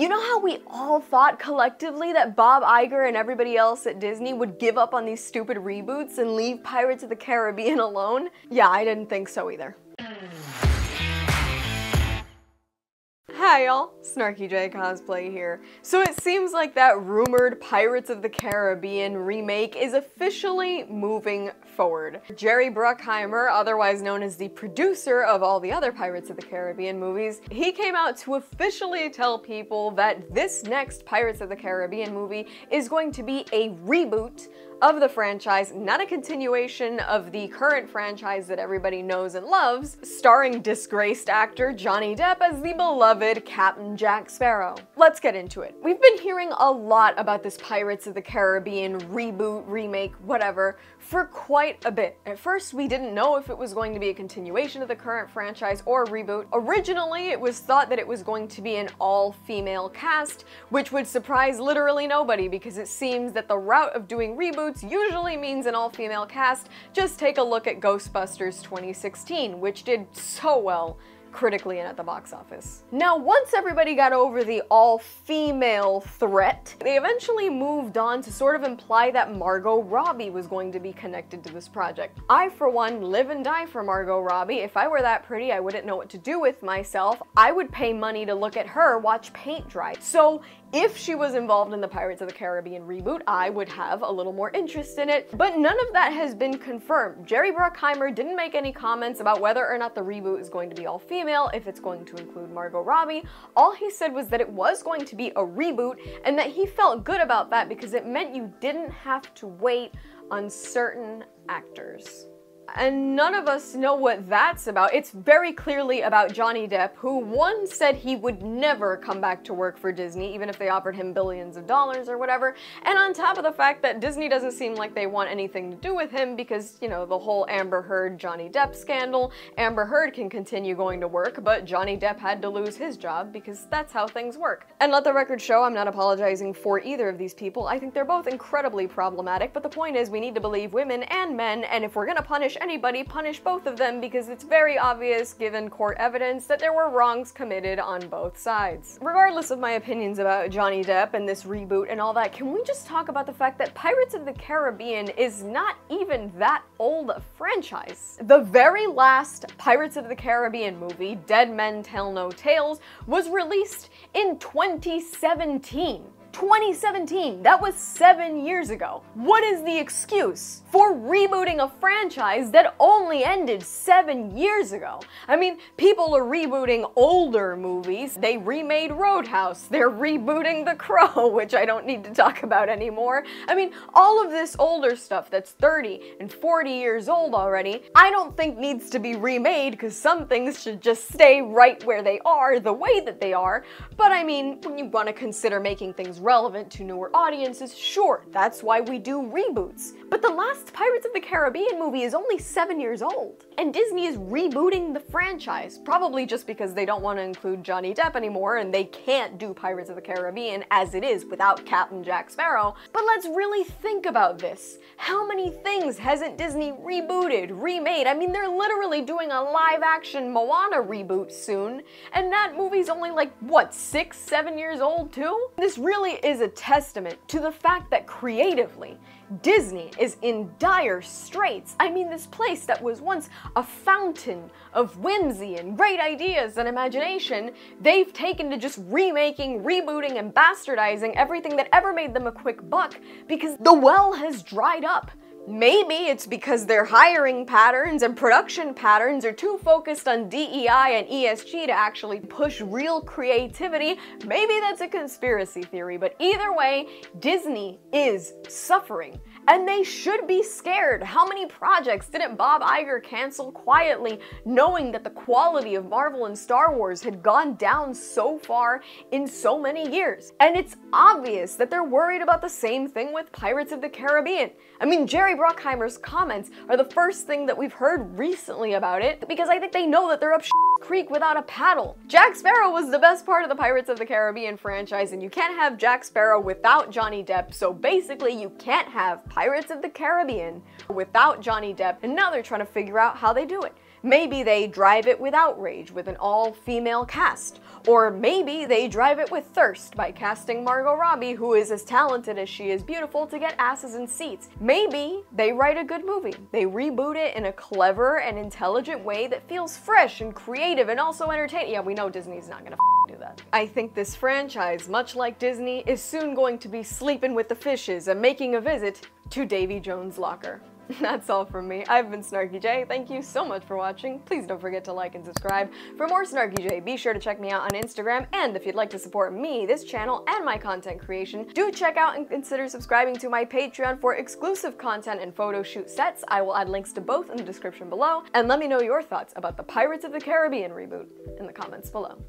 You know how we all thought collectively that Bob Iger and everybody else at Disney would give up on these stupid reboots and leave Pirates of the Caribbean alone? Yeah, I didn't think so either. Hi y'all, SnarkyJay cosplay here. So it seems like that rumored Pirates of the Caribbean remake is officially moving forward. Jerry Bruckheimer, otherwise known as the producer of all the other Pirates of the Caribbean movies, he came out to officially tell people that this next Pirates of the Caribbean movie is going to be a reboot of the franchise, not a continuation of the current franchise that everybody knows and loves, starring disgraced actor Johnny Depp as the beloved Captain Jack Sparrow. Let's get into it. We've been hearing a lot about this Pirates of the Caribbean reboot, remake, whatever, for quite a bit. At first, we didn't know if it was going to be a continuation of the current franchise or a reboot. Originally, it was thought that it was going to be an all-female cast, which would surprise literally nobody because it seems that the route of doing reboots usually means an all-female cast. Just take a look at Ghostbusters 2016, which did so well critically and at the box office. Now, once everybody got over the all-female threat, they eventually moved on to sort of imply that Margot Robbie was going to be connected to this project. I, for one, live and die for Margot Robbie. If I were that pretty, I wouldn't know what to do with myself. I would pay money to look at her watch paint dry. So if she was involved in the Pirates of the Caribbean reboot, I would have a little more interest in it, but none of that has been confirmed. Jerry Bruckheimer didn't make any comments about whether or not the reboot is going to be all-female, if it's going to include Margot Robbie. All he said was that it was going to be a reboot, and that he felt good about that because it meant you didn't have to wait on certain actors. And none of us know what that's about. It's very clearly about Johnny Depp, who once said he would never come back to work for Disney, even if they offered him billions of dollars or whatever. And on top of the fact that Disney doesn't seem like they want anything to do with him because, you know, the whole Amber Heard Johnny Depp scandal. Amber Heard can continue going to work, but Johnny Depp had to lose his job because that's how things work. And let the record show, I'm not apologizing for either of these people. I think they're both incredibly problematic, but the point is we need to believe women and men, and if we're gonna punish anybody, punish both of them because it's very obvious, given court evidence, that there were wrongs committed on both sides. Regardless of my opinions about Johnny Depp and this reboot and all that, can we just talk about the fact that Pirates of the Caribbean is not even that old a franchise? The very last Pirates of the Caribbean movie, Dead Men Tell No Tales, was released in 2017. 2017, that was 7 years ago. What is the excuse for rebooting a franchise that only ended 7 years ago? I mean, people are rebooting older movies. They remade Roadhouse. They're rebooting The Crow, which I don't need to talk about anymore. I mean, all of this older stuff that's 30 and 40 years old already, I don't think needs to be remade because some things should just stay right where they are, the way that they are. But I mean, when you want to consider making things relevant to newer audiences, sure, that's why we do reboots. But the last Pirates of the Caribbean movie is only 7 years old, and Disney is rebooting the franchise, probably just because they don't want to include Johnny Depp anymore and they can't do Pirates of the Caribbean as it is without Captain Jack Sparrow. But let's really think about this. How many things hasn't Disney rebooted, remade? I mean, they're literally doing a live-action Moana reboot soon, and that movie's only like, what, 6, 7 years old too? This really is a testament to the fact that creatively, Disney is in dire straits. I mean, this place that was once a fountain of whimsy and great ideas and imagination, they've taken to just remaking, rebooting, and bastardizing everything that ever made them a quick buck because the well has dried up. Maybe it's because their hiring patterns and production patterns are too focused on DEI and ESG to actually push real creativity. Maybe that's a conspiracy theory, but either way, Disney is suffering. And they should be scared. How many projects didn't Bob Iger cancel quietly, knowing that the quality of Marvel and Star Wars had gone down so far in so many years? And it's obvious that they're worried about the same thing with Pirates of the Caribbean. I mean, Jerry Bruckheimer's comments are the first thing that we've heard recently about it, because I think they know that they're up creek without a paddle. Jack Sparrow was the best part of the Pirates of the Caribbean franchise, and you can't have Jack Sparrow without Johnny Depp, so basically you can't have Pirates of the Caribbean without Johnny Depp, and now they're trying to figure out how they do it. Maybe they drive it with outrage, with an all-female cast. Or maybe they drive it with thirst by casting Margot Robbie, who is as talented as she is beautiful, to get asses in seats. Maybe they write a good movie. They reboot it in a clever and intelligent way that feels fresh and creative and also entertaining. Yeah, we know Disney's not gonna do that. I think this franchise, much like Disney, is soon going to be sleeping with the fishes and making a visit to Davy Jones' locker. That's all from me. I've been SnarkyJay. Thank you so much for watching. Please don't forget to like and subscribe. For more SnarkyJay, be sure to check me out on Instagram, and if you'd like to support me, this channel, and my content creation, do check out and consider subscribing to my Patreon for exclusive content and photo shoot sets. I will add links to both in the description below, and let me know your thoughts about the Pirates of the Caribbean reboot in the comments below.